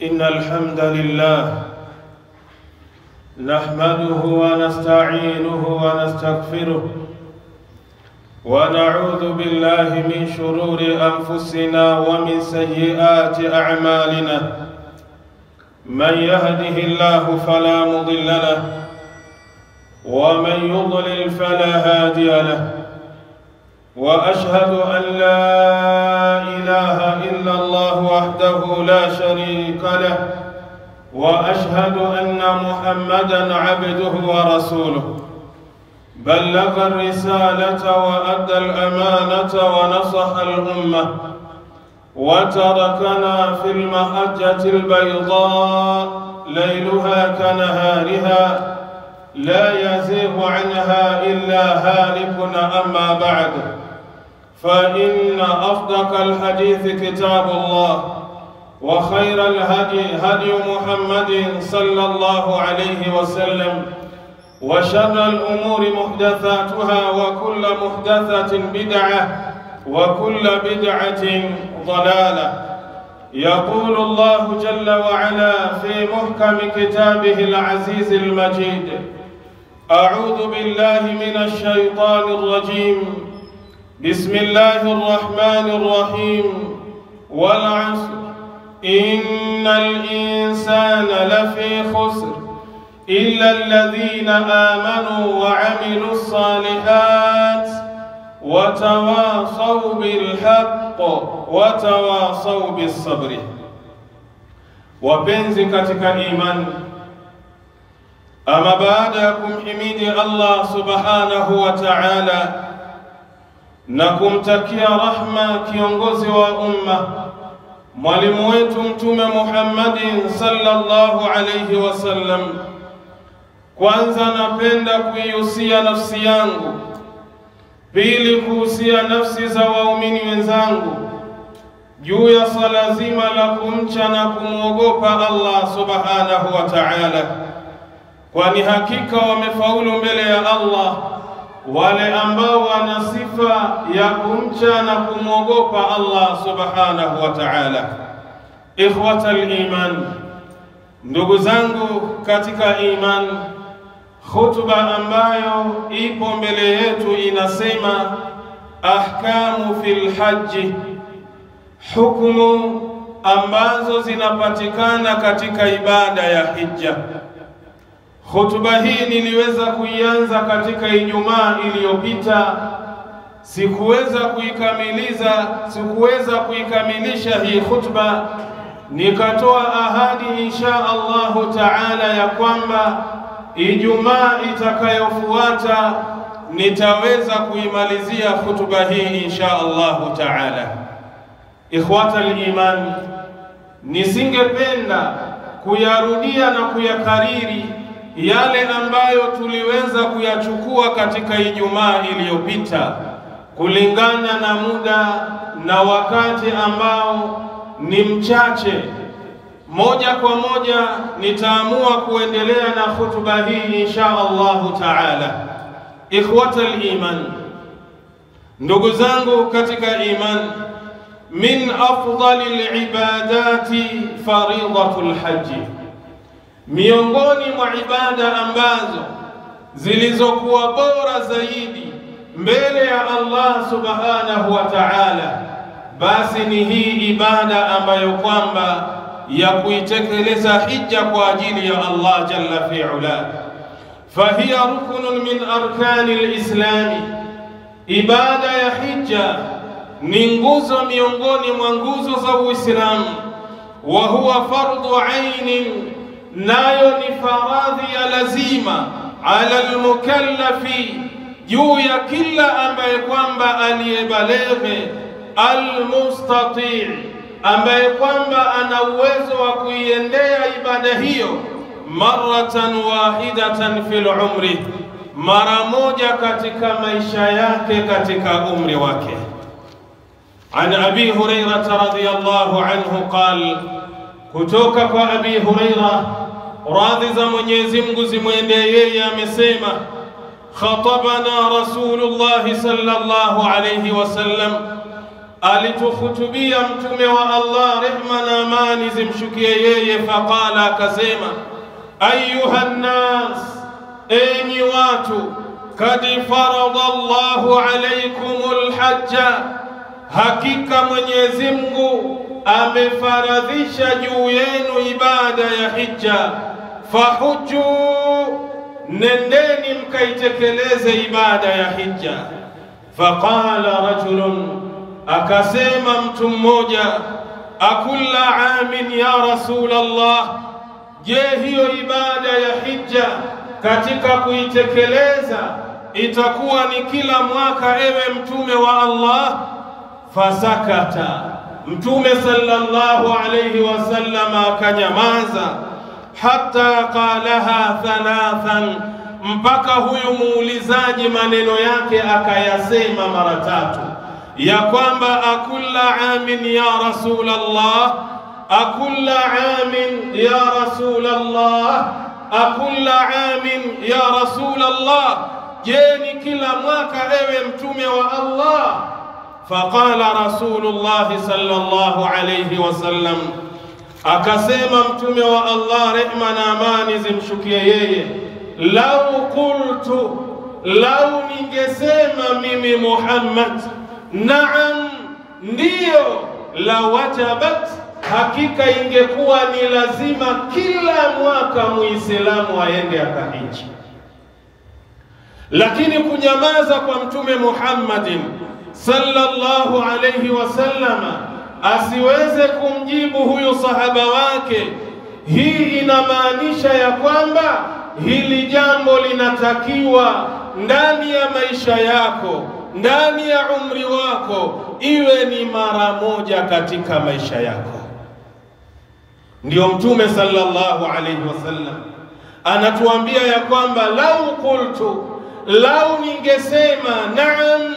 إن الحمد لله نحمده ونستعينه ونستغفره ونعوذ بالله من شرور أنفسنا ومن سيئات أعمالنا. من يهده الله فلا مضل له ومن يضلل فلا هادي له. وأشهد أن لا إله إلا الله وحده لا شريك له، وأشهد أن محمدًا عبده ورسوله. بلغ الرسالة وأدى الأمانة ونصح الأمة، وتركنا في المحجة البيضاء ليلها كنهارها لا يزيغ عنها إلا هالك. أما بعد، فإن أصدق الحديث كتاب الله، وخير الهدي هدي محمد صلى الله عليه وسلم، وشر الأمور محدثاتها، وكل محدثة بدعة، وكل بدعة ضلالة. يقول الله جل وعلا في محكم كتابه العزيز المجيد: أعوذ بالله من الشيطان الرجيم. بسم الله الرحمن الرحيم. والعصر إن الإنسان لفي خسر إلا الذين آمنوا وعملوا الصالحات وتواصوا بالحق وتواصوا بالصبر. Wapenzi katika imani, ama baada ya kumhimidi Allah subhanahu wa ta'ala na kumtakia rahma kiongozi wa umma, mwalimu wetu Mtume Muhammadin sallallahu alayhi wasallam, kwanza napenda kuihusia nafsi yangu, pili kuhusia nafsi za waumini wenzangu juu ya swala zima la kumcha na kumwogopa Allah subhanahu wa ta'ala, kwani hakika wamefaulu mbele ya Allah wale ambao wana sifa ya kumcha na kumwogopa Allah subhanahu wa ta'ala. Ikhwatal iman, ndugu zangu katika iman, khutba ambayo ipo mbele yetu inasema ahkamu fil hajji, hukumu ambazo zinapatikana katika ibada ya hija. Khutba hii niliweza kuianza katika Ijumaa iliyopita, sikuweza kuikamilisha hii khutba. Nikatoa ahadi insha Allahu ta'ala ya kwamba Ijumaa itakayofuata nitaweza kuimalizia khutba hii insha Allahu ta'ala. Ikhwatal iman, nisingependa kuyarudia na kuyakariri yale ambayo tuliweza kuyachukua katika Ijumaa iliyopita, kulingana na muda na wakati ambao ni mchache. Moja kwa moja nitaamua kuendelea na khutba hii insha Allahu ta'ala. Ikhwatal iman, ndugu zangu katika iman, min afdalil ibadati faridatul hajji, miongoni mwa ibada ambazo zilizokuwa bora zaidi mbele ya Allah subhanahu wa ta'ala, basi ni hii ibada ambayo kwamba ya kuitekeleza hija kwa ajili ya Allah jalla fi'ala. Fahiya rukunun min arkani al-islami, ibada ya hija ni nguzo miongoni mwa nguzo za Uislamu. Wa huwa fardhu ainin, nayo ni faradhi ya lazima ala almukallafi, juu ya kila ambaye kwamba aliyebaleghe, almustati', ambaye kwamba ana uwezo wa kuiendea ibada hiyo maratan wahidatan fil umri, mara moja katika maisha yake, katika umri wake. An Abi Hurairah radhiyallahu anhu qala, kutoka kwa Abi Hurairah radhi za Mwenyezi Mungu zimwendee yeye amesema: khatabana Rasulullah sallallahu alayhi wasallam, alitukhutubia mtume wa Allah, rehma na amani zimshukie yeye. Faqala, akasema, ayuhan nas, enyi watu, kad farada Allahu alaykumul hajja, hakika Mwenyezi Mungu amefaradhisha juu yenu ibada ya hija. Fahujju, nendeni mkaitekeleze ibada ya hija. Faqala rajulun, akasema mtu mmoja, akulla amin ya Rasulallah, je, hiyo ibada ya hija katika kuitekeleza itakuwa ni kila mwaka, ewe mtume wa Allah? Fasakata, mtume sallallahu alayhi wasallam akanyamaza, hatta qalaha thalathan, mpaka huyu muulizaji maneno yake akayasema mara 3, ya kwamba akulla amin ya Rasulallah, akulla amin ya Rasulallah, akulla amin ya Rasulallah, je, ni kila mwaka ewe mtume wa Allah? Faqala Rasulullah sallallahu alayhi wasallam, akasema mtume wa Allah, rehma na amani zimshukie yeye, lau qultu, lau ningesema mimi Muhammad, naam, ndiyo, la wajabat, hakika ingekuwa ni lazima kila mwaka muislamu aende akahiji. Lakini kunyamaza kwa mtume Muhammadin sallallahu alayhi wasallama asiweze kumjibu huyu sahaba wake, hii inamaanisha ya kwamba hili jambo linatakiwa ndani ya maisha yako, ndani ya umri wako, iwe ni mara moja katika maisha yako. Ndio mtume sallallahu alayhi wasallam anatuambia ya kwamba lau qultu, lau ningesema naam,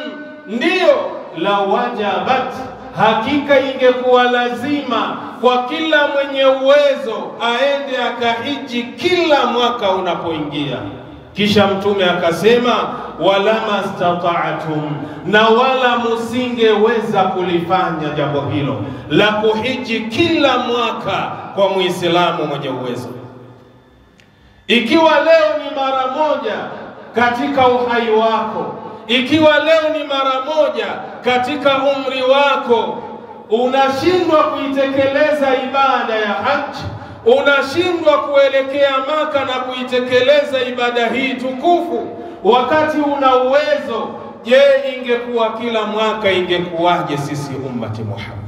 ndiyo, la wajabat, hakika ingekuwa lazima kwa kila mwenye uwezo aende akahiji kila mwaka unapoingia. Kisha mtume akasema, wala mastata'tum, na wala musingeweza kulifanya jambo hilo la kuhiji kila mwaka kwa muislamu mwenye uwezo. Ikiwa leo ni mara moja katika uhai wako, ikiwa leo ni mara moja katika umri wako, unashindwa kuitekeleza ibada ya haji, unashindwa kuelekea Maka na kuitekeleza ibada hii tukufu wakati una uwezo, je, ingekuwa kila mwaka ingekuwaje sisi ummati Muhammad?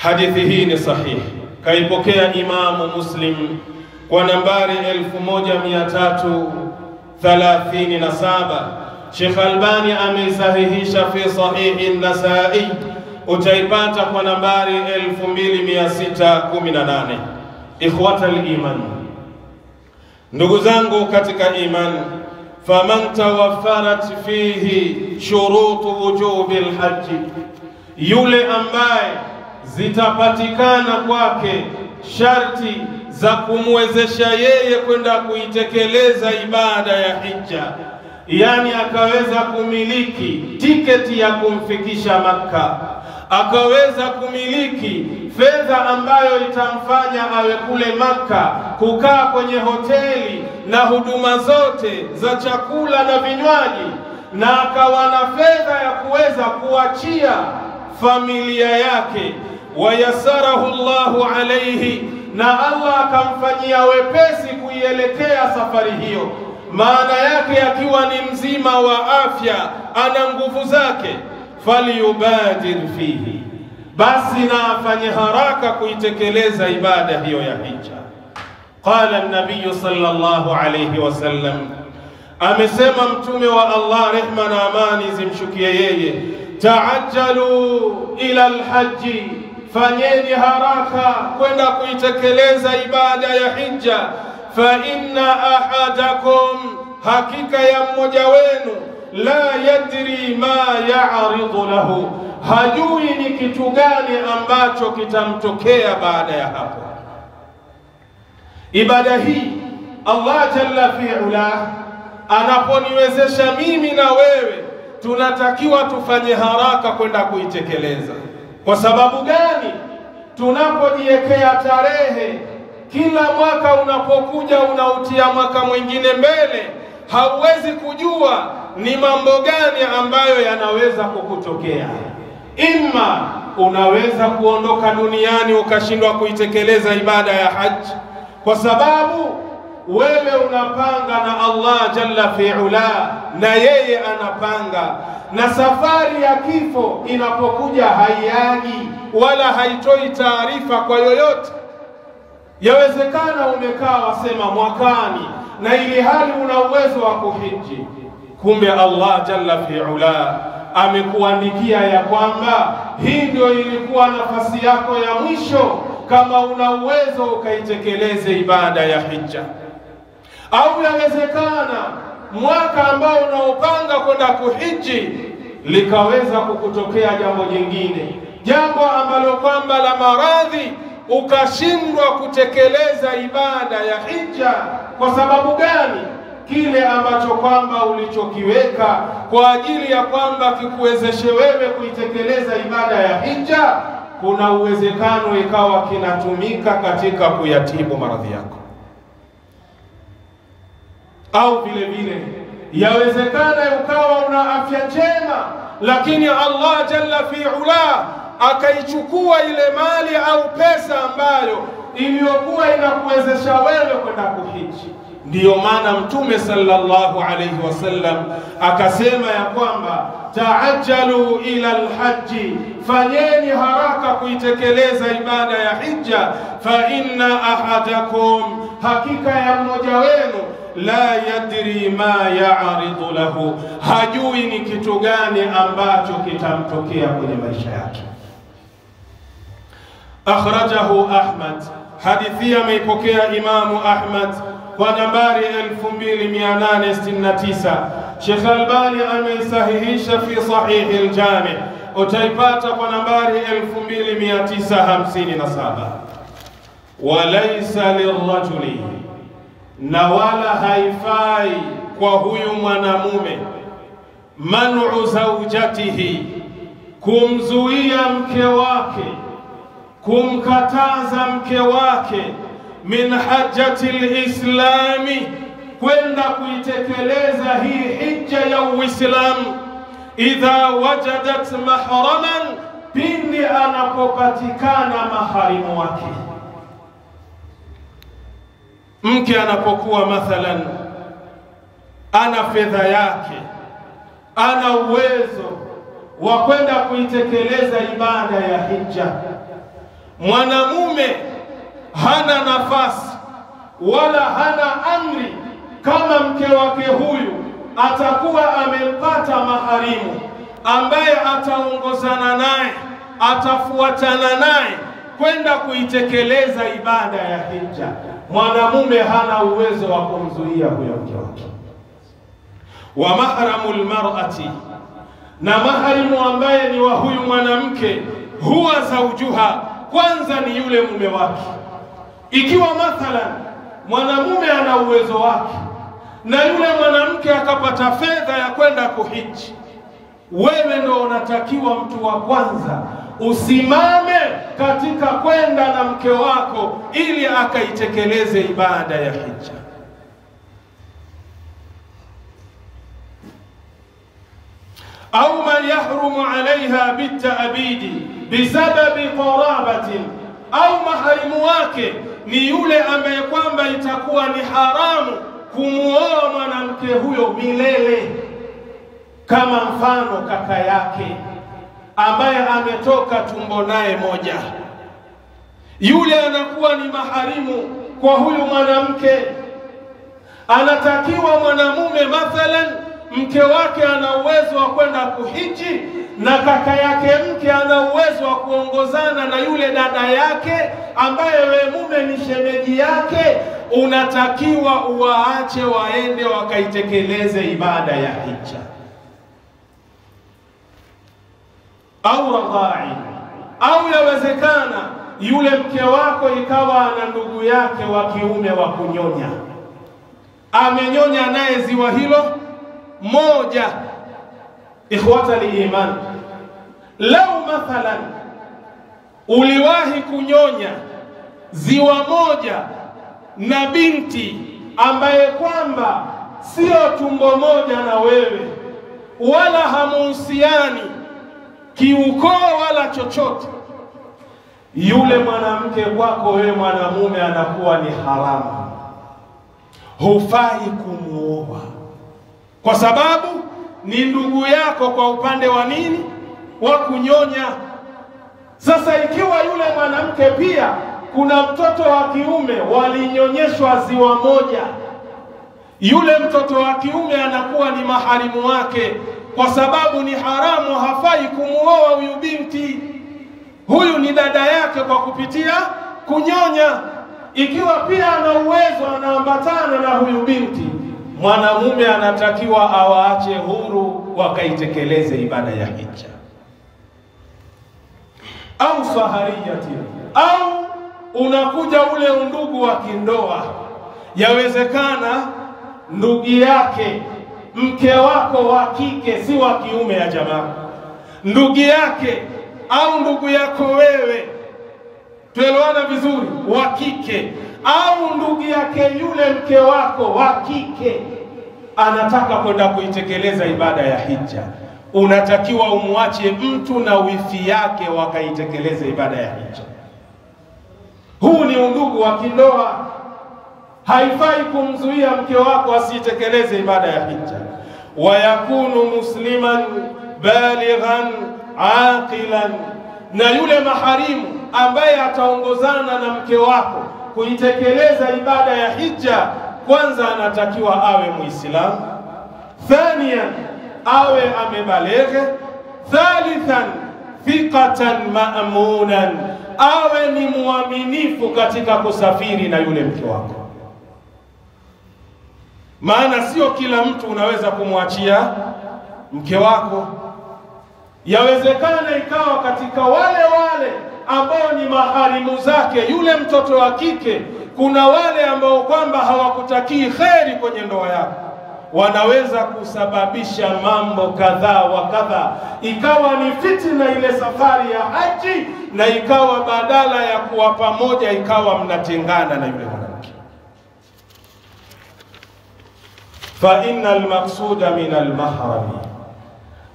Hadithi hii ni sahihi, kaipokea Imamu Muslim kwa nambari 1337. Sheikh Albani ameisahihisha fi sahihi an-Nasa'i, utaipata kwa nambari 2618. Ikhwata al-iman, ndugu zangu katika iman, faman tawaffarat fihi shurutu wujubi al-hajj, yule ambaye zitapatikana kwake sharti za kumwezesha yeye kwenda kuitekeleza ibada ya hija, yani akaweza kumiliki tiketi ya kumfikisha Makka, akaweza kumiliki fedha ambayo itamfanya awe kule Makka, kukaa kwenye hoteli na huduma zote za chakula na vinywaji, na akawa na fedha ya kuweza kuachia familia yake, wayasarahu Allahu alayhi, na Allah akamfanyia wepesi kuielekea safari hiyo, maana yake akiwa ni mzima wa afya, ana nguvu zake, falyubadir fihi, basi na afanye haraka kuitekeleza ibada hiyo ya hija. Qala an-nabiy sallallahu alayhi wasallam, amesema mtume wa Allah, rehma na amani zimshukie yeye, taajjalu ila al-hajji, fanyeni haraka kwenda kuitekeleza ibada ya hija. Fa inna ahadakum, hakika ya mmoja wenu, la yadri ma ya'ridu lahu, hajui ni kitu gani ambacho kitamtokea baada ya hapo. Ibada hii Allah jalla fi'ala anaponiwezesha mimi na wewe tunatakiwa tufanye haraka kwenda kuitekeleza. Kwa sababu gani? Tunapojiwekea tarehe, kila mwaka unapokuja unautia mwaka mwingine mbele, hauwezi kujua ni mambo gani ambayo yanaweza kukutokea. Ima unaweza kuondoka duniani ukashindwa kuitekeleza ibada ya haji, kwa sababu wewe unapanga na Allah jalla fi'ala, na yeye anapanga, na safari ya kifo inapokuja haiagi wala haitoi taarifa kwa yoyote. Yawezekana umekaa wasema mwakani, na ili hali una uwezo wa kuhiji, kumbe Allah jalla fi'ala amekuandikia ya kwamba hii ndio ilikuwa nafasi yako ya mwisho, kama una uwezo ukaitekeleze ibada ya hija. Au yawezekana mwaka ambao unaopanga kwenda kuhiji likaweza kukutokea jambo jingine, jambo ambalo kwamba la maradhi, ukashindwa kutekeleza ibada ya hija. Kwa sababu gani? Kile ambacho kwamba ulichokiweka kwa ajili ya kwamba kikuwezeshe wewe kuitekeleza ibada ya hija, kuna uwezekano ikawa kinatumika katika kuyatibu maradhi yako. Au vile vile yawezekana ukawa una afya njema, lakini Allah jalla fi'ala akaichukua ile mali au pesa ambayo iliyokuwa inakuwezesha wewe kwenda kuhiji. Ndiyo maana Mtume sallallahu alayhi wasallam akasema ya kwamba taajjalu ila alhaji, fanyeni haraka kuitekeleza ibada ya hija, fa inna ahadakum, hakika ya mmoja wenu, la yadri ma ya'ridu lahu, hajui ni kitu gani ambacho kitamtokea kwenye maisha yake. Akhrajahu Ahmad, hadithi ameipokea Imamu Ahmad kwa nambari 2869. Sheikh Albani ameisahihisha fi Sahih al-Jami', utaipata kwa nambari 2957. Walaysa lirrajuli, na wala haifai kwa huyu mwanamume, man'u zawjatihi, kumzuia mke wake, kumkataza mke wake, min hajjati lislami, kwenda kuitekeleza hii hija ya Uislamu, idha wajadat mahraman, pindi anapopatikana maharimu wake. Mke anapokuwa mathalan ana fedha yake, ana uwezo wa kwenda kuitekeleza ibada ya hija, mwanamume hana nafasi wala hana amri kama mke wake huyu atakuwa amempata maharimu ambaye ataongozana naye, atafuatana naye kwenda kuitekeleza ibada ya hija. Mwanamume hana uwezo wa kumzuia huyo mke wake. Wa mahramul mar'ati, na maharimu ambaye ni wa huyu mwanamke, huwa zawjuha, kwanza ni yule mume wake. Ikiwa mathalan mwanamume ana uwezo wake na yule mwanamke akapata fedha ya kwenda kuhiji, wewe ndio unatakiwa mtu wa kwanza usimame katika kwenda na mke wako ili akaitekeleze ibada ya hija. Au man yahrumu alaiha bitabidi bisababi qarabatin, au maharimu wake ni yule ambaye kwamba itakuwa ni haramu kumuoa mwanamke huyo milele, kama mfano kaka yake ambaye ametoka tumbo naye moja, yule anakuwa ni maharimu kwa huyu mwanamke. Anatakiwa mwanamume mathalan mke wake ana uwezo wa kwenda kuhiji, na kaka yake mke ana uwezo wa kuongozana na yule dada yake ambaye we mume ni shemeji yake, unatakiwa uwaache waende wakaitekeleze ibada ya hija. Au radha'i, au yawezekana yule mke wako ikawa ana ndugu yake wa kiume wa kunyonya, amenyonya naye ziwa hilo moja, Ikhwata al-iman, lau mathalan uliwahi kunyonya ziwa moja na binti ambaye kwamba sio tumbo moja na wewe, wala hamuhusiani kiukoo wala chochote, yule mwanamke kwako wewe mwanamume anakuwa ni haramu, hufai kumuoa, kwa sababu ni ndugu yako kwa upande wa nini? Wa kunyonya. Sasa ikiwa yule mwanamke pia kuna mtoto wa kiume walinyonyeshwa ziwa moja, yule mtoto wa kiume anakuwa ni maharimu wake, kwa sababu ni haramu, hafai kumuoa huyu binti. Huyu ni dada yake kwa kupitia kunyonya. Ikiwa pia ana uwezo anaambatana na huyu binti, mwanamume anatakiwa awaache huru wakaitekeleze ibada ya hija. Au sahariyati, au unakuja ule undugu wa kindoa, yawezekana ndugu yake mke wako wa kike, si wa kiume ya jamaa, ndugu yake au ndugu yako wewe, tuelewana vizuri, wa kike, au ndugu yake yule mke wako wa kike anataka kwenda kuitekeleza ibada ya hija, unatakiwa umwache mtu na wifi yake wakaitekeleza ibada ya hija. Huu ni undugu wa kindoa, haifai kumzuia mke wako asitekeleze ibada ya hija. Wa yakunu musliman balighan aqilan, na yule maharimu ambaye ataongozana na mke wako kuitekeleza ibada ya hija, kwanza anatakiwa awe Muislamu, thaniyan awe amebaleghe, thalithan thiqatan ma'munan, awe ni muaminifu katika kusafiri na yule mke wako. Maana sio kila mtu unaweza kumwachia mke wako. Yawezekana ikawa katika wale ambao ni maharimu zake yule mtoto wa kike, kuna wale ambao kwamba hawakutakii kheri kwenye ndoa yako, wanaweza kusababisha mambo kadhaa wa kadhaa, ikawa ni fitina ile safari ya haji, na ikawa badala ya kuwa pamoja ikawa mnatengana na yule mwanamke. Fa innal maqsuda min al-mahrami,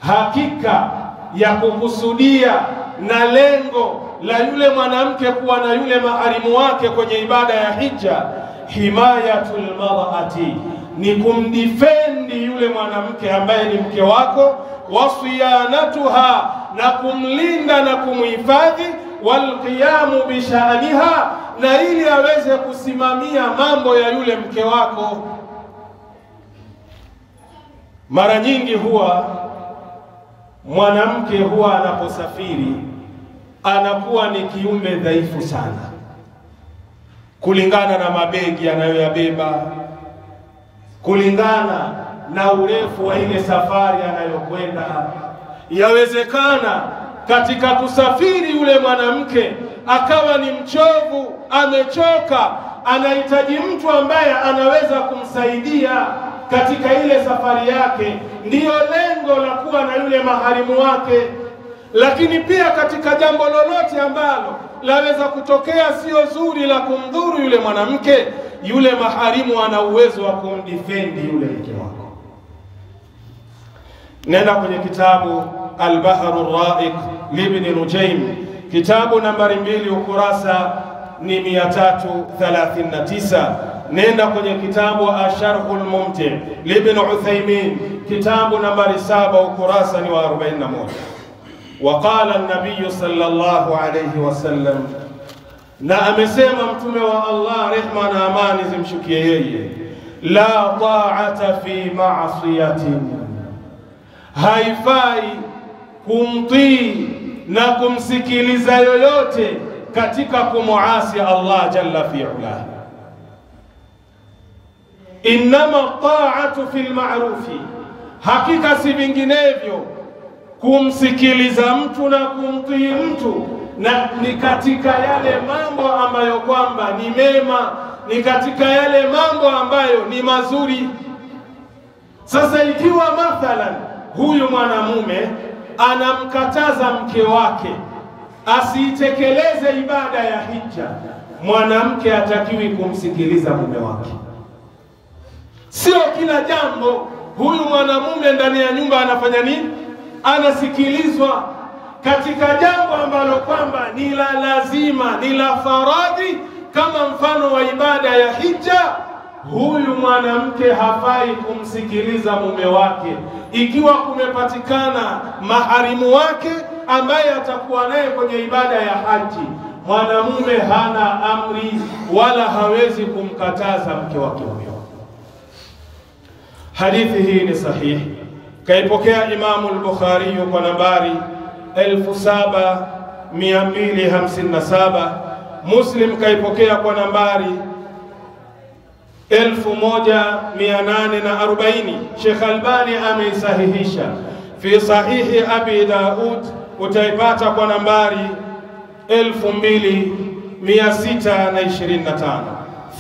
hakika ya kukusudia na lengo la yule mwanamke kuwa na yule maharimu wake kwenye ibada ya hija, himayatul mar'ati, ni kumdefendi yule mwanamke ambaye ni mke wako, wasiyanatuha, na kumlinda na kumhifadhi, walqiyamu bishaniha, na ili aweze kusimamia mambo ya yule mke wako. Mara nyingi huwa mwanamke huwa anaposafiri anakuwa ni kiumbe dhaifu sana, kulingana na mabegi anayoyabeba, kulingana na urefu wa ile safari anayokwenda. Yawezekana katika kusafiri yule mwanamke akawa ni mchovu, amechoka, anahitaji mtu ambaye anaweza kumsaidia katika ile safari yake. Ndiyo lengo la kuwa na yule maharimu wake. Lakini pia katika jambo lolote ambalo laweza kutokea sio zuri la kumdhuru yule mwanamke, yule maharimu ana uwezo wa kumdefendi yule mke wako. Nenda kwenye kitabu Al-Bahru Ar-Ra'iq Ibn Nujaym, kitabu nambari 2, ukurasa ni 339. Nenda kwenye kitabu Asharhul Mumti' Ibn Uthaymin, kitabu nambari 7, ukurasa ni wa 41. وقال النبي صلى الله عليه وسلم, na amesema mtume wa Allah, rehma na amani zimshukie yeye, la ta'ata fi ma'siyatin, haifai kumtii na kumsikiliza yoyote katika kumuasi Allah jalla fi'ala. Innama ta'atu fil ma'rufi, hakika si vinginevyo kumsikiliza mtu na kumtii mtu na ni katika yale mambo ambayo kwamba ni mema, ni katika yale mambo ambayo ni mazuri. Sasa ikiwa mathalan huyu mwanamume anamkataza mke wake asiitekeleze ibada ya hija, mwanamke hatakiwi kumsikiliza mume wake. Sio kila jambo huyu mwanamume ndani ya nyumba anafanya nini? Anasikilizwa. Katika jambo ambalo kwamba ni la lazima, ni la faradhi, kama mfano wa ibada ya hija, huyu mwanamke hafai kumsikiliza mume wake. Ikiwa kumepatikana maharimu wake ambaye atakuwa naye kwenye ibada ya haji, mwanamume hana amri wala hawezi kumkataza mke wake huyo. Hadithi hii ni sahihi, kaipokea Imamu al-Bukhari kwa nambari 7257, Muslim kaipokea kwa nambari 1840. Sheikh Albani ameisahihisha fi sahihi Abi Daud, utaipata kwa nambari 2625.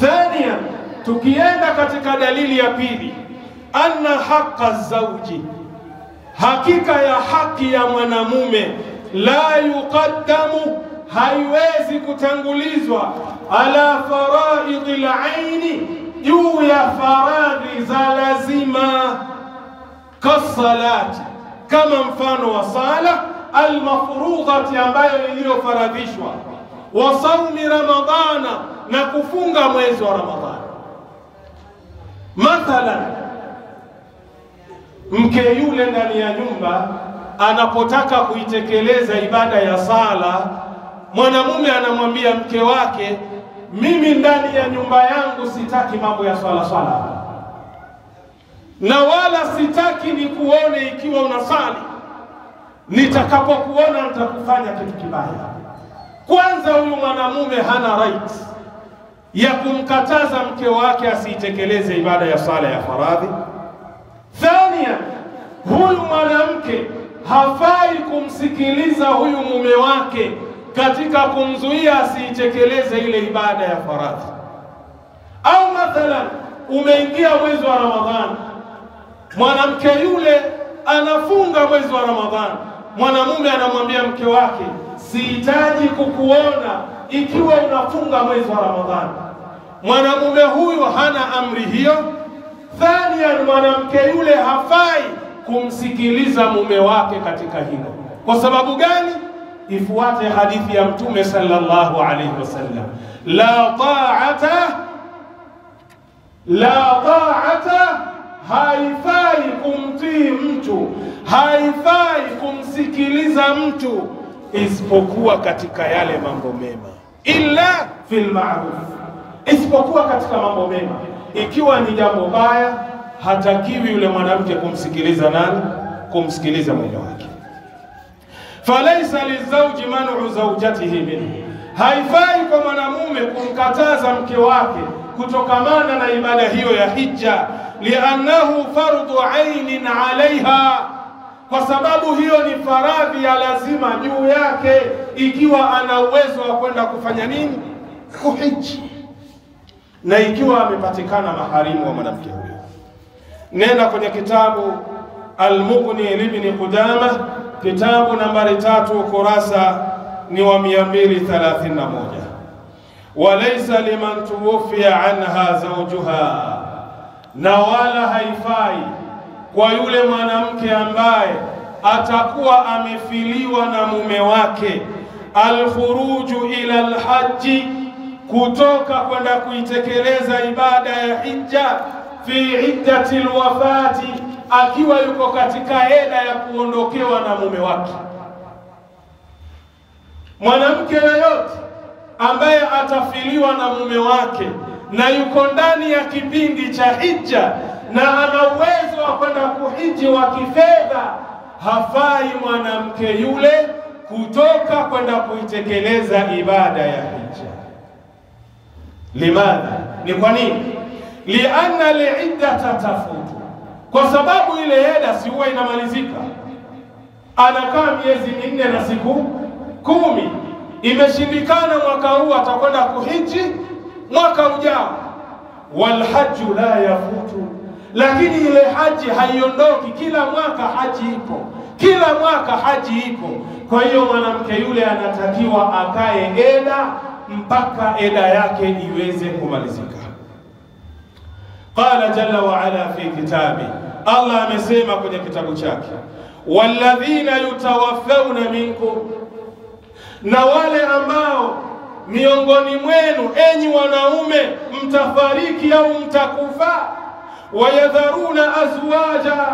Thania, tukienda katika dalili ya pili, anna haqqa zawji, hakika ya haki ya mwanamume, la yuqaddamu, haiwezi kutangulizwa, ala faraidil aini, juu ya faradhi za lazima, kasalati, kama mfano wa sala almafrudhati, ambayo iliyofaradhishwa, wa saumi ramadhana, na kufunga mwezi wa Ramadhani. Mathalan, mke yule ndani ya nyumba anapotaka kuitekeleza ibada ya sala, mwanamume anamwambia mke wake, mimi ndani ya nyumba yangu sitaki mambo ya swala, na wala sitaki nikuone ikiwa unasali, nitakapokuona nitakufanya kitu kibaya. Kwanza, huyu mwanamume hana right ya kumkataza mke wake asiitekeleze ibada ya sala ya faradhi. Thania, huyu mwanamke hafai kumsikiliza huyu mume wake katika kumzuia asiitekeleze ile ibada ya faradhi. Au mathalan, umeingia mwezi wa Ramadhani, mwanamke yule anafunga mwezi wa Ramadhani, mwanamume anamwambia mke wake, sihitaji kukuona ikiwa unafunga mwezi wa Ramadhani. Mwanamume huyu hana amri hiyo. Thania, mwanamke yule hafai kumsikiliza mume wake katika hilo. Kwa sababu gani? Ifuate hadithi ya Mtume sallallahu alayhi wasallam, la ta'ata, haifai kumtii mtu, haifai kumsikiliza mtu isipokuwa katika yale mambo mema, illa fil ma'ruf, isipokuwa katika mambo mema. Ikiwa ni jambo baya, hatakiwi yule mwanamke kumsikiliza nani? Kumsikiliza mume wake. Falaisa lizawji man'u zawjatihi minhu, haifai kwa mwanamume kumkataza mke wake kutokamana na ibada hiyo ya hija, li'annahu fardhu ainin alaiha, kwa sababu hiyo ni faradhi ya lazima juu yake, ikiwa ana uwezo wa kwenda kufanya nini? Kuhiji. Na ikiwa amepatikana maharimu wa mwanamke huyo. Nenda kwenye kitabu Al-Mughni Ibn Qudama, kitabu nambari 3, kurasa ni wa 231. Walaysa liman tuwfiya anha zawjuha, na wala haifai kwa yule mwanamke ambaye atakuwa amefiliwa na mume wake, al-khuruju ila al-hajji, kutoka kwenda kuitekeleza ibada ya hija, fi iddati al-wafati, akiwa yuko katika eda ya kuondokewa na mume wake. Mwanamke yoyote ambaye atafiliwa na mume wake na yuko ndani ya kipindi cha hija na ana uwezo wa kwenda kuhiji wa kifedha, hafai mwanamke yule kutoka kwenda kuitekeleza ibada ya hija. Limadha? Ni kwa nini? Lianna li'iddata tafutu, kwa sababu ile eda si huwa inamalizika. Anakaa miezi 4 na siku 10, imeshindikana mwaka huu, atakwenda kuhiji mwaka ujao. Walhajju la yafutu, lakini ile haji haiondoki. Kila mwaka haji ipo, kila mwaka haji ipo. Kwa hiyo mwanamke yule anatakiwa akae eda mpaka eda yake iweze kumalizika. Qala jalla wa ala fi kitabi, Allah amesema kwenye kitabu chake, walladhina yutawaffawna minkum, na wale ambao miongoni mwenu enyi wanaume mtafariki au mtakufa, wayadharuna azwaja,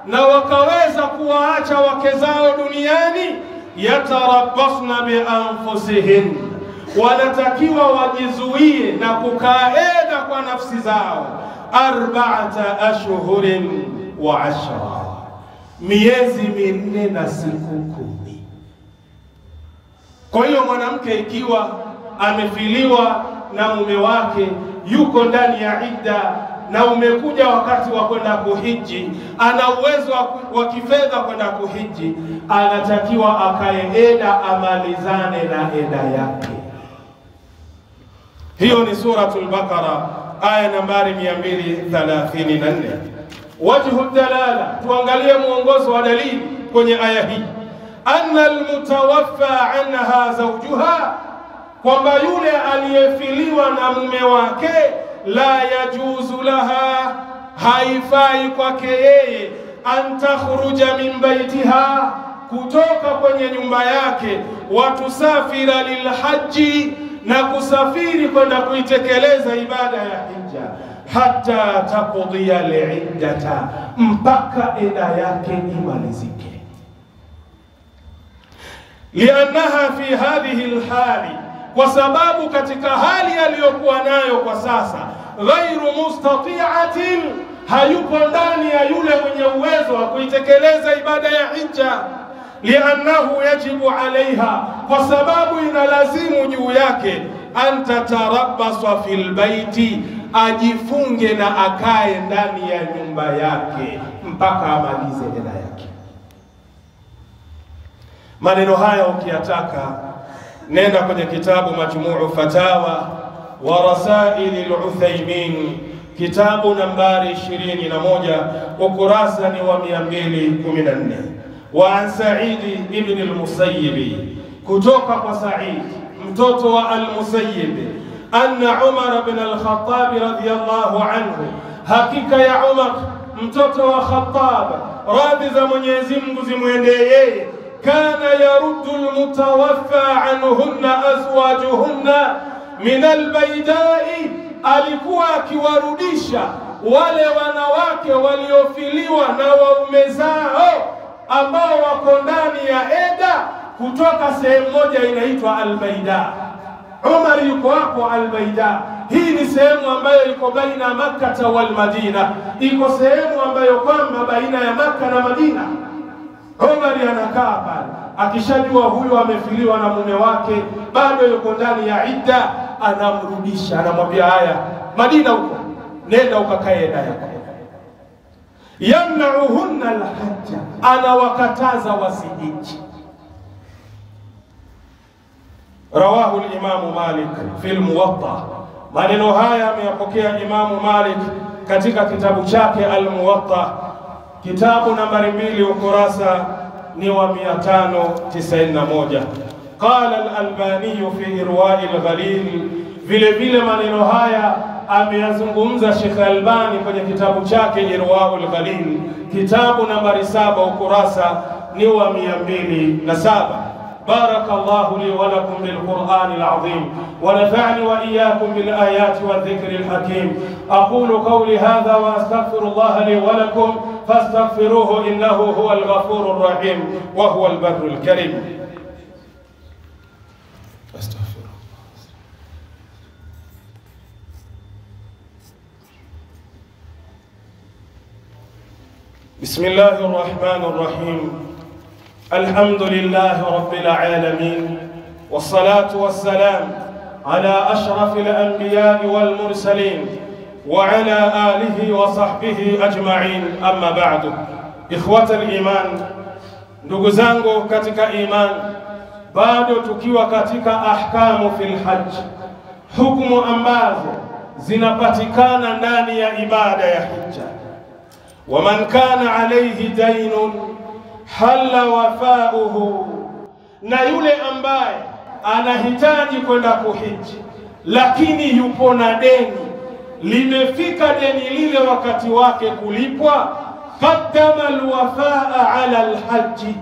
na wakaweza kuwaacha wake zao duniani, yatarabbasna bi anfusihin, wanatakiwa wajizuie na kukaeda kwa nafsi zao 4 ashhurin wa 10, miezi 4 na siku 10. Kwa hiyo mwanamke ikiwa amefiliwa na mume wake, yuko ndani ya idda, na umekuja wakati wa kwenda kuhiji, ana uwezo wa kifedha kwenda kuhiji, anatakiwa akae eda, amalizane na eda yake. Hiyo ni suratul Baqara aya nambari 234. Wajhu dalala, tuangalie muongozo wa dalili kwenye aya hii. Anna almutawaffa anha zawjuha, kwamba yule aliyefiliwa na mume wake, la yajuzu laha, haifai kwake yeye, an takhruja min baitiha, kutoka kwenye nyumba yake, watusafira lilhaji, na kusafiri kwenda kuitekeleza ibada ya hija, hatta taqdiya liiddata, mpaka eda yake imalizike. Liannaha fi hadhihi alhali, kwa sababu katika hali aliyokuwa nayo kwa sasa, ghairu mustati'atin, hayupo ndani ya yule mwenye uwezo wa kuitekeleza ibada ya hija. Liannahu yajibu alaiha, kwa sababu inalazimu juu yake, an tatarabbasa fil baiti, ajifunge na akae ndani ya nyumba yake mpaka amalize eda yake. Maneno haya ukiyataka, nenda kwenye kitabu Majmuu Fatawa wa Rasail al-Uthaymin, kitabu nambari 21, ukurasa ni wa 214. Wa an Sa'id ibn al-Musayyib, kutoka kwa Sa'id mtoto wa al-Musayyib, anna Umar ibn al-Khattab radhiyallahu anhu, hakika ya Umar mtoto wa Khattab, radhi za Mwenyezi Mungu zimwendee yeye, kana yaruddu almutawaffa anhunna azwajuhunna min albaydai, alikuwa akiwarudisha wale wanawake waliofiliwa na waume zao ambao wako ndani ya eda, kutoka sehemu moja inaitwa Albaida. Umar yuko hapo Albaida. Hii ni sehemu ambayo iko baina Makkah wal Madina, iko sehemu ambayo kwamba baina ya Makkah na Madina. Umar anakaa pale, akishajua huyu amefiliwa na mume wake, bado yuko ndani ya idda, anamrudisha, anamwambia haya, Madina huko, nenda ukakae eda yako. Yamna'uhunna alhajja, anawakataza wasihiji. Rawahu al-Imam Malik fi al-Muwatta, maneno haya ameyapokea Imam Malik katika kitabu chake al-Muwatta, kitabu nambari 2, ukurasa ni wa 591. Qala al-Albani fi Irwa'i al-Ghalil, vile vile maneno haya ameyazungumza Sheikh Albani kwenye kitabu chake Irwa'ul Ghalil, kitabu nambari 7, ukurasa ni wa 207. بارك الله لي ولكم بالقرآن العظيم، ونفعني وإياكم بالآيات والذكر الحكيم. أقول قولي هذا وأستغفر الله لي ولكم، فاستغفروه إنه هو الغفور الرحيم وهو البر الكريم. أستغفر الله. بسم الله الرحمن الرحيم. الحمد لله رب العالمين، والصلاة والسلام على أشرف الأنبياء والمرسلين وعلى آله وصحبه أجمعين. أما بعد، إخوة الإيمان، ndugu zangu katika iman, bado tukiwa katika ahkamu fil hajj, hukumu ambazo zinapatikana ndani ya ibada ya hija. waman kana alayhi daynun halla wafauhu, na yule ambaye anahitaji kwenda kuhiji lakini yupo na deni, limefika deni lile wakati wake kulipwa, qaddama alwafaa ala alhaji,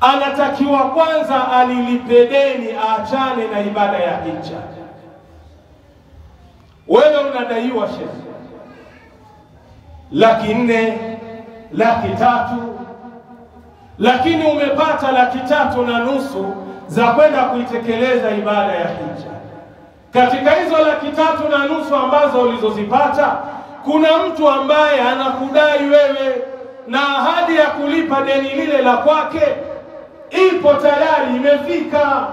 anatakiwa kwanza alilipe deni, aachane na ibada ya hija. Wewe unadaiwa shehe 400,000, 300,000, lakini umepata 3,500,000 za kwenda kuitekeleza ibada ya hija. Katika hizo 3,500,000 ambazo ulizozipata, kuna mtu ambaye anakudai wewe, na ahadi ya kulipa deni lile la kwake ipo tayari, imefika.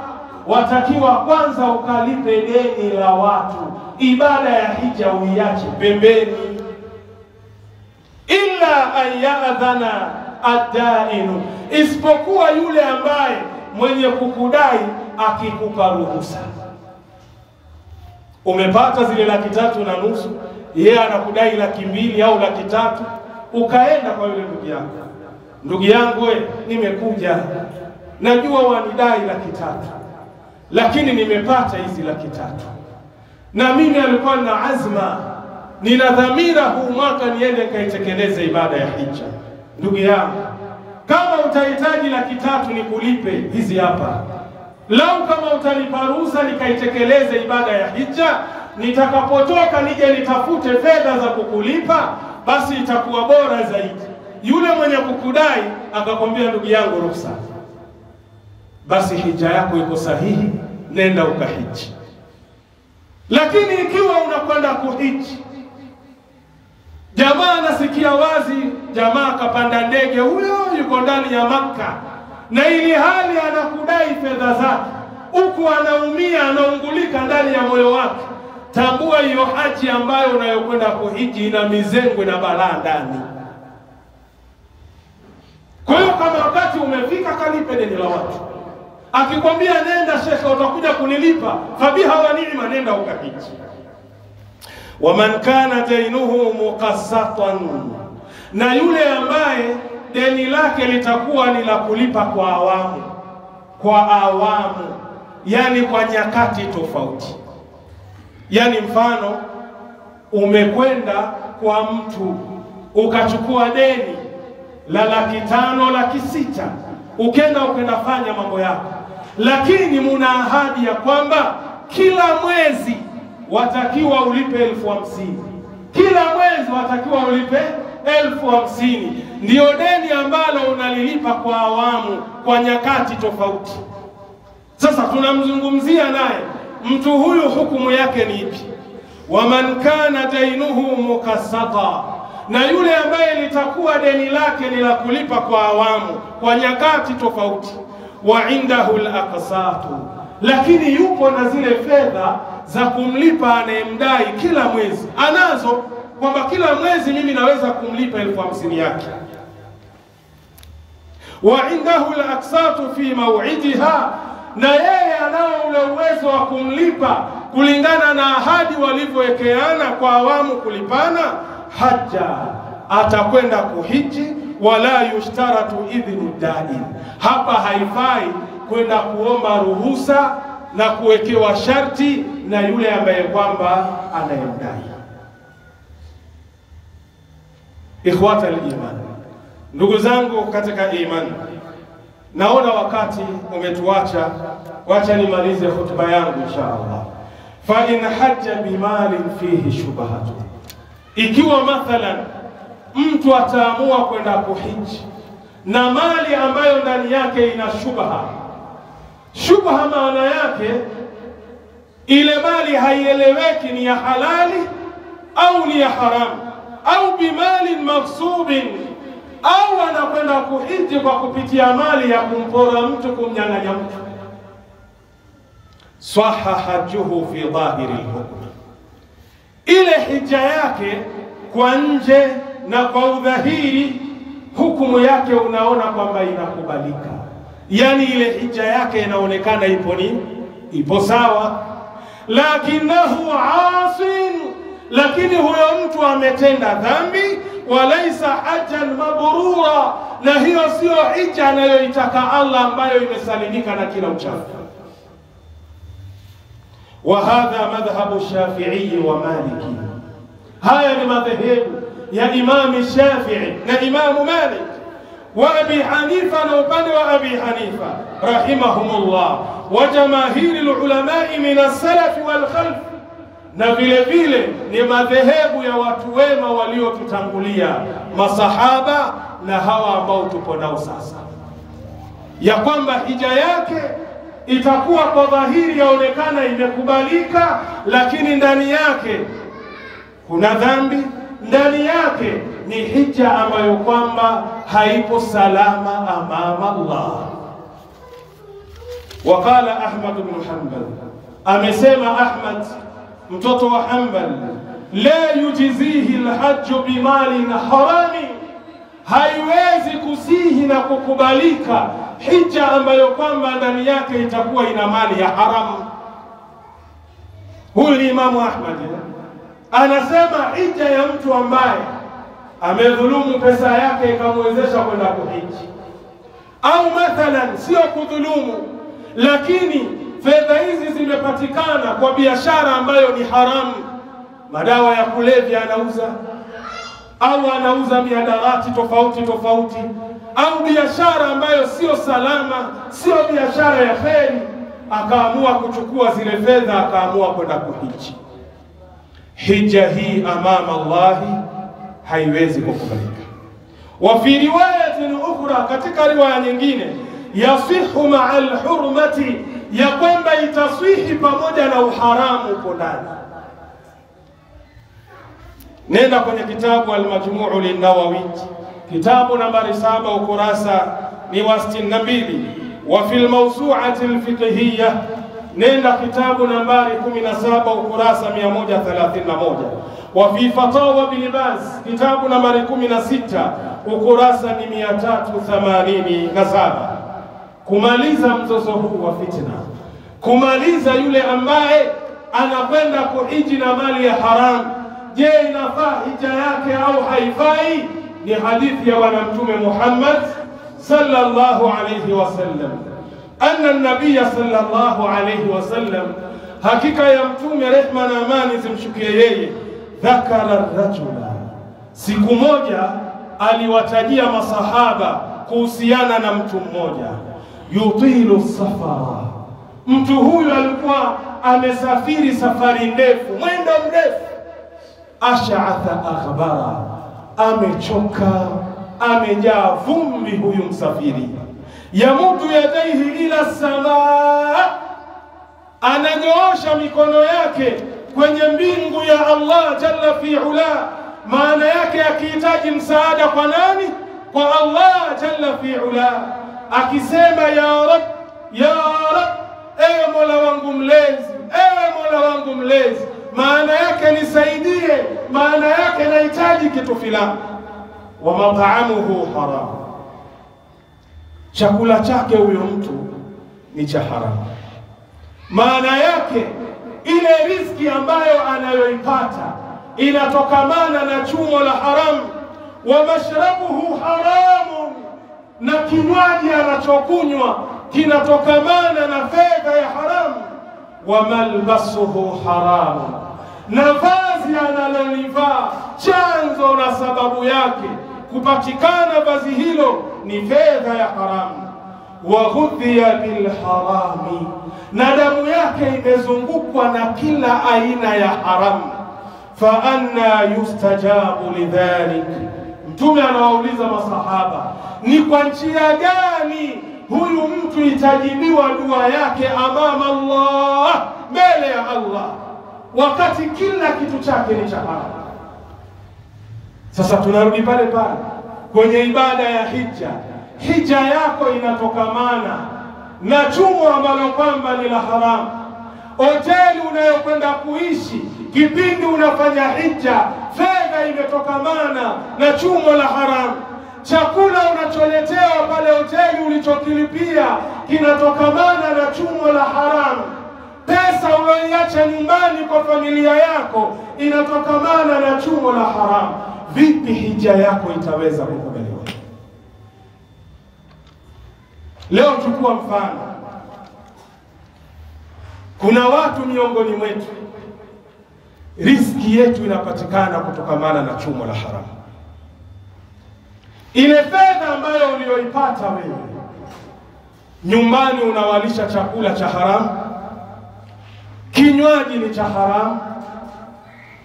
Watakiwa kwanza ukalipe deni la watu, ibada ya hija uiache pembeni. Illa an ya'dhana ad-dainu, isipokuwa yule ambaye mwenye kukudai akikupa ruhusa. Umepata zile 3,500,000, yeye anakudai 200,000 au 300,000, ukaenda kwa yule ndugu yako, ndugu yangu nimekuja, najua wanidai 300,000, lakini nimepata hizi 300,000, na mimi alikuwa na azma, nina dhamira huu mwaka niende kaitekeleze ibada ya hija. Ndugu yangu, kama utahitaji 300,000 nikulipe hizi hapa, lau kama utanipa ruhusa nikaitekeleze ibada ya hija, nitakapotoka nije nitafute fedha za kukulipa, basi itakuwa bora zaidi. Yule mwenye kukudai akakwambia ndugu yangu ruhusa, basi hija yako iko sahihi, nenda ukahiji. Lakini ikiwa unakwenda kuhiji, jamaa anasikia wazi, jamaa kapanda ndege, huyo yuko ndani ya Makka, na ili hali anakudai fedha zake, huku anaumia, anaungulika ndani ya moyo wake, tambua hiyo haji ambayo unayokwenda kuhiji ina mizengwe na balaa ndani. Kwa hiyo kama wakati umefika, kalipe deni la watu. Akikwambia nenda shekhe utakuja kunilipa, fabiha wa ni'ma, nenda ukahiji. Waman kana dainuhu muqassatan, na yule ambaye deni lake litakuwa ni la kulipa kwa awamu, yani kwa nyakati tofauti. Yani mfano, umekwenda kwa mtu ukachukua deni la 500,000, 600,000, ukenda fanya mambo yako, lakini muna ahadi ya kwamba kila mwezi watakiwa ulipe 50,000, kila mwezi watakiwa ulipe 50,000. Ndio deni ambalo unalilipa kwa awamu, kwa nyakati tofauti. Sasa tunamzungumzia naye mtu huyu, hukumu yake ni ipi? Waman kana dainuhu mukassata, na yule ambaye litakuwa deni lake ni la kulipa kwa awamu, kwa nyakati tofauti. Wa indahu al-aqsatu, lakini yupo na zile fedha za kumlipa anayemdai kila mwezi, anazo, kwamba kila mwezi mimi naweza kumlipa 50,000 yake. Wa indahu al-aqsatu fi maw'idiha, na yeye anao ule uwezo wa kumlipa kulingana na ahadi walivyowekeana kwa awamu kulipana. Haja, atakwenda kuhiji. Wala yushtaratu idhnu dain, hapa haifai kwenda kuomba ruhusa na kuwekewa sharti na yule ambaye kwamba anayemdai. Ikhwata al-iman, ndugu zangu katika imani, naona wakati umetuacha, wacha nimalize hotuba yangu inshallah. Fa in hajja bimalin fihi shubhatu, ikiwa mathalan mtu ataamua kwenda kuhiji na mali ambayo ndani yake ina shubha. Shubha maana yake ile mali haieleweki ni ya halali au ni ya haramu, au bimalin maghsubin, au anakwenda kuhiji kwa kupitia mali ya kumpora mtu, kumnyang'anya mtu. Sahha hajjuhu fi dhahiri al-hukm, ile hija yake kwa nje na kwa udhahiri hukumu yake unaona kwamba inakubalika, yani ile hija yake inaonekana ipo sawa. Lakinahu asin, lakini huyo mtu ametenda dhambi, walaysa hajjan mabrura, na hiyo sio hija anayoitaka Allah ambayo imesalimika na kila uchafu. Wa hadha madhhabu Shafi'i wa Maliki, haya ni madhehebu ya Imam Shafi'i na Imam Malik wa Abi Hanifa na upande wa Abi Hanifa rahimahumullah, wa jamaahiri ulamai min as-salaf wal khalf, na vile vile ni madhehebu ya watu wema waliotutangulia, masahaba na hawa ambao tupo nao sasa, ya kwamba hija yake itakuwa kwa dhahiri yaonekana imekubalika, lakini ndani yake kuna dhambi, ndani yake ni hija ambayo kwamba haipo salama amama Allah. Waqala Ahmad ibn Hanbal, amesema Ahmad mtoto wa Hanbal, la yujizihi alhajj bimalin harami, haiwezi kusihi na kukubalika hija ambayo kwamba ndani yake itakuwa ina mali ya haramu. Huyu ni Imamu Ahmad anasema hija ya mtu ambaye amedhulumu pesa yake ikamwezesha kwenda kuhiji, au mathalan sio kudhulumu, lakini fedha hizi zimepatikana kwa biashara ambayo ni haramu, madawa ya kulevya anauza, au anauza miadarati tofauti tofauti, au biashara ambayo sio salama, sio biashara ya kheri, akaamua kuchukua zile fedha akaamua kwenda kuhiji. Hija hii amama Allahi haiwezi kukubalika. Wa fi riwayatin ukhra, katika riwaya nyingine, yasihu ma'al hurmati, ya kwamba itaswihi pamoja na uharamu uko ndani. Nenda kwenye kitabu Al-Majmu' lin-Nawawi, kitabu nambari 7 ukurasa ni wa 62. Wa fil mawsu'ati al-fiqhiyya, nenda kitabu nambari 17 ukurasa 131. Wa fi fatawa Ibn Baz, kitabu nambari 16 ukurasa ni 387. Kumaliza mzozo huu wa fitna, kumaliza yule ambaye anakwenda kuhiji na mali ya haram, je, inafaa hija yake au haifai? Ni hadithi ya bwana Mtume Muhammad sallallahu alayhi wasallam, anna an-nabiy sallallahu alayhi wasallam, hakika ya Mtume rehma na amani zimshukie yeye, dhakara rajula, siku moja aliwatajia masahaba kuhusiana na mtu mmoja, yutilu safara, mtu huyu alikuwa amesafiri safari ndefu, mwendo mrefu, ash'atha akhbara, amechoka, amejaa vumbi huyu msafiri, yamudu yadaihi ila samaa, ananyoosha mikono yake kwenye mbingu ya Allah jalla fi ula, maana yake akihitaji msaada kwa nani? Kwa Allah jalla fi ula, akisema ya Rab, ya Rab, ewe Mola wangu mlezi, ewe Mola wangu mlezi, maana yake nisaidie, maana yake nahitaji kitu fulani. Wa mat'amuhu haram, chakula chake huyo mtu ni cha haramu, maana yake ile riziki ambayo anayoipata inatokamana na chumo la haramu. Wa mashrabuhu haramu, na kinywaji anachokunywa kinatokamana na fedha ya haramu. Wa malbasuhu haramu, na vazi analolivaa chanzo na sababu yake kupatikana vazi hilo ni fedha ya haramu. Wa ghudhiya bil harami, na damu yake imezungukwa na kila aina ya haramu. Fa anna yustajabu lidhalik, Mtume anawauliza masahaba, ni kwa njia gani huyu mtu itajibiwa dua yake amama Allah, mbele ya Allah, wakati kila kitu chake ni cha haramu? Sasa tunarudi pale pale kwenye ibada ya hija. Hija yako inatokamana na chumo ambalo kwamba ni la haramu. Hoteli unayokwenda kuishi kipindi unafanya hija, fedha imetokamana na chumo la haramu. Chakula unacholetewa pale hoteli ulichokilipia kinatokamana na chumo la haramu. Pesa unayoacha nyumbani kwa familia yako inatokamana na chumo la haramu. vipi hija yako itaweza kukubaliwa? Leo chukua mfano, kuna watu miongoni mwetu riziki yetu inapatikana kutokamana na chumo la haramu. Ile fedha ambayo ulioipata wewe, nyumbani unawalisha chakula cha haramu, kinywaji ni cha haramu,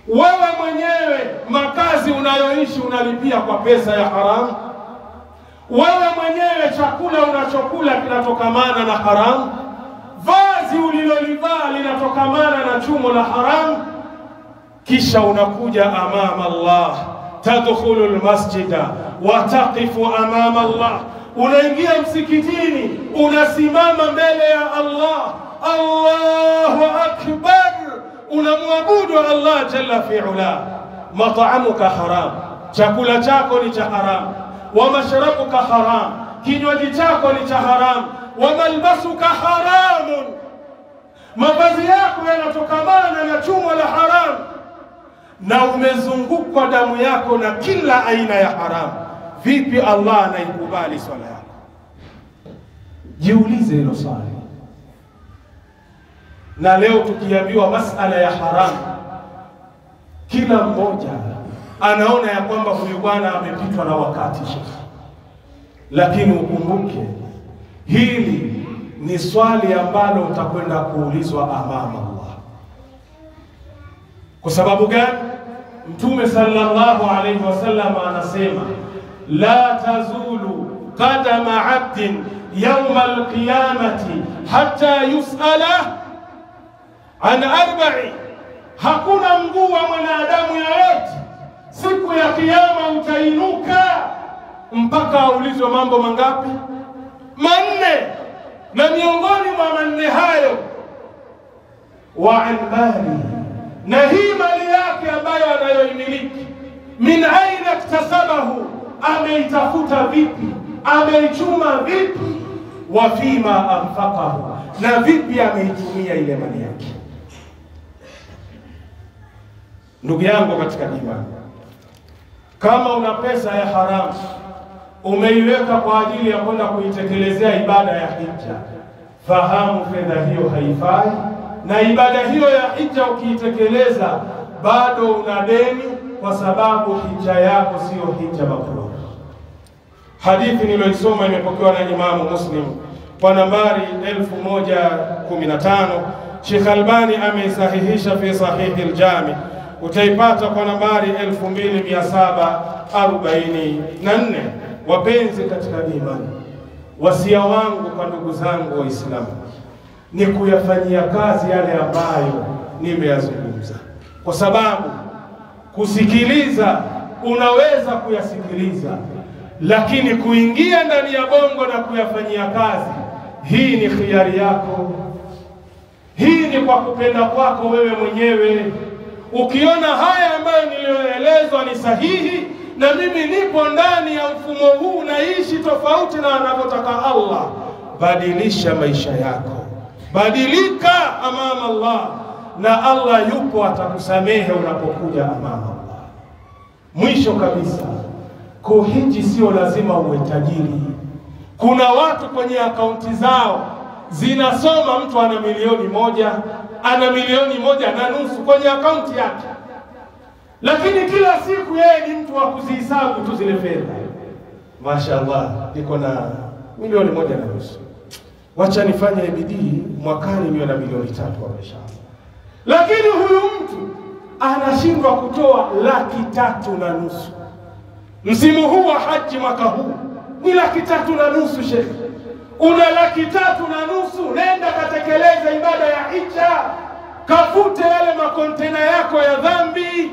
wewe mwenyewe makazi unayoishi unalipia kwa pesa ya haramu, wewe mwenyewe chakula unachokula kinatokamana na haramu, vazi ulilolivaa linatokamana na chumo la haramu. Kisha unakuja amama Allah, tadkhulu almasjida wa taqifu amama Allah, unaingia msikitini, unasimama mbele ya Allah, Allahu akbar, unamwabudu Allah jalla fi'ala. Mat'amuka haram, chakula chako ni cha haram, wa mashrabuka haram, kinywaji chako ni cha haram, wa malbasuka haramun, mavazi yako yanatokamana na chumo la haram, na umezungukwa damu yako na kila aina ya haram. Vipi Allah anaikubali swala yako? Jiulize hilo swali. Na leo tukiambiwa masala ya haramu, kila mmoja anaona ya kwamba huyu bwana amepitwa na wakati. Lakini ukumbuke hili ni swali ambalo utakwenda kuulizwa amama Allah. Kwa sababu gani? Mtume sallallahu alayhi wasallam anasema, la tazulu qadama 'abdin yawm al-qiyamati hatta yus'ala an arba'i, hakuna mguu wa mwanadamu yoyote siku ya kiyama utainuka mpaka aulizwe mambo mangapi? Manne. Na miongoni mwa manne hayo, wa an mali, na hii mali yake ambayo anayoimiliki, min aina iktasabahu, ameitafuta vipi, ameichuma vipi, wa fima anfaqahu, na vipi ameitumia ile mali yake. Ndugu yangu katika imani, kama una pesa ya haramu umeiweka kwa ajili ya kwenda kuitekelezea ibada ya hija, fahamu fedha hiyo haifai, na ibada hiyo ya hija ukiitekeleza bado una deni, kwa sababu hija yako sio hija mabrur. Hadithi niliyoisoma imepokewa na Imamu Muslim kwa nambari 1015. Sheikh Albani ameisahihisha fi Sahih al-Jami, utaipata kwa nambari 2744. Wapenzi katika imani, wasia wangu kwa ndugu zangu Waislamu ni kuyafanyia kazi yale ambayo nimeyazungumza, kwa sababu kusikiliza unaweza kuyasikiliza, lakini kuingia ndani ya bongo na kuyafanyia kazi, hii ni khiari yako, hii ni kwa kupenda kwako wewe mwenyewe. Ukiona haya ambayo niliyoelezwa ni sahihi, na mimi nipo ndani ya mfumo huu, naishi tofauti na anavyotaka Allah, badilisha maisha yako, badilika amama Allah, na Allah yupo atakusamehe unapokuja amama Allah. Mwisho kabisa, kuhiji sio lazima uwe tajiri. Kuna watu kwenye akaunti zao zinasoma, mtu ana milioni moja, ana milioni 1.5 kwenye akaunti yake, lakini kila siku yeye ni mtu wa kuzihesabu tu zile fedha. Mashaallah, niko na milioni 1.5, wacha nifanye bidii mwakani niwe na milioni 3 mashaallah. Lakini huyu mtu anashindwa kutoa 3.5. Msimu huu wa haji mwaka huu ni 3.5 Sheikh. Una 3.5, nenda katekeleza ibada ya hija, kafute yale makontena yako ya dhambi.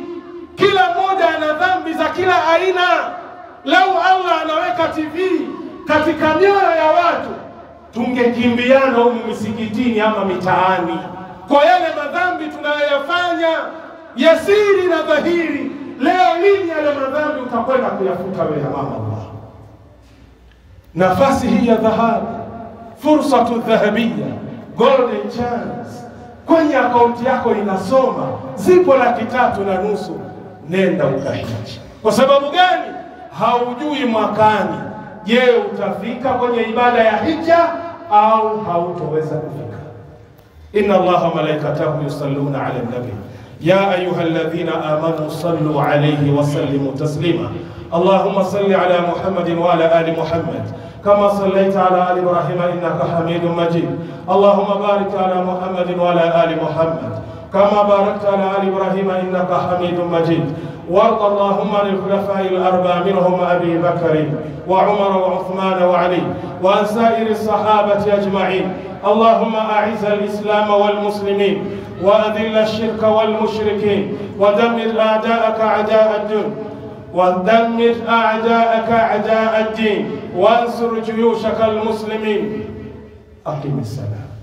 Kila mmoja ana dhambi za kila aina. Lau Allah anaweka TV katika mioyo ya watu, tungekimbiana humu misikitini ama mitaani kwa yale madhambi tunayoyafanya ya siri na dhahiri. Leo lini yale madhambi utakwenda kuyafuta wewe mama Allah? Nafasi hii ya dhahabu, fursatu dhahabia, golden chance, kwenye akaunti yako inasoma zipo 3.5. Nenda ukahiji. Kwa sababu gani? Haujui mwakani, je, utafika kwenye ibada ya hija au hautoweza kufika. Inna Allaha wa malaikatahu yusalluna ala nabi ya ayyuhalladhina amanu sallu alayhi wa sallimu taslima. Allahumma salli ala Muhammadin wa ala ali Muhammad كما صليت على آل إبراهيم إنك حميد مجيد. اللهم بارك على محمد وعلى آل محمد كما باركت على آل إبراهيم إنك حميد مجيد. وارض اللهم عن الخلفاء الأربعة منهم أبي بكر وعمر وعثمان وعلي وعن سائر الصحابة أجمعين. اللهم أعز الإسلام والمسلمين وأذل الشرك والمشركين ودمر أعداءك أعداء الدين ودمر أعداءك أعداء الدين وانصر جيوشك المسلمين. أقم الصلاة.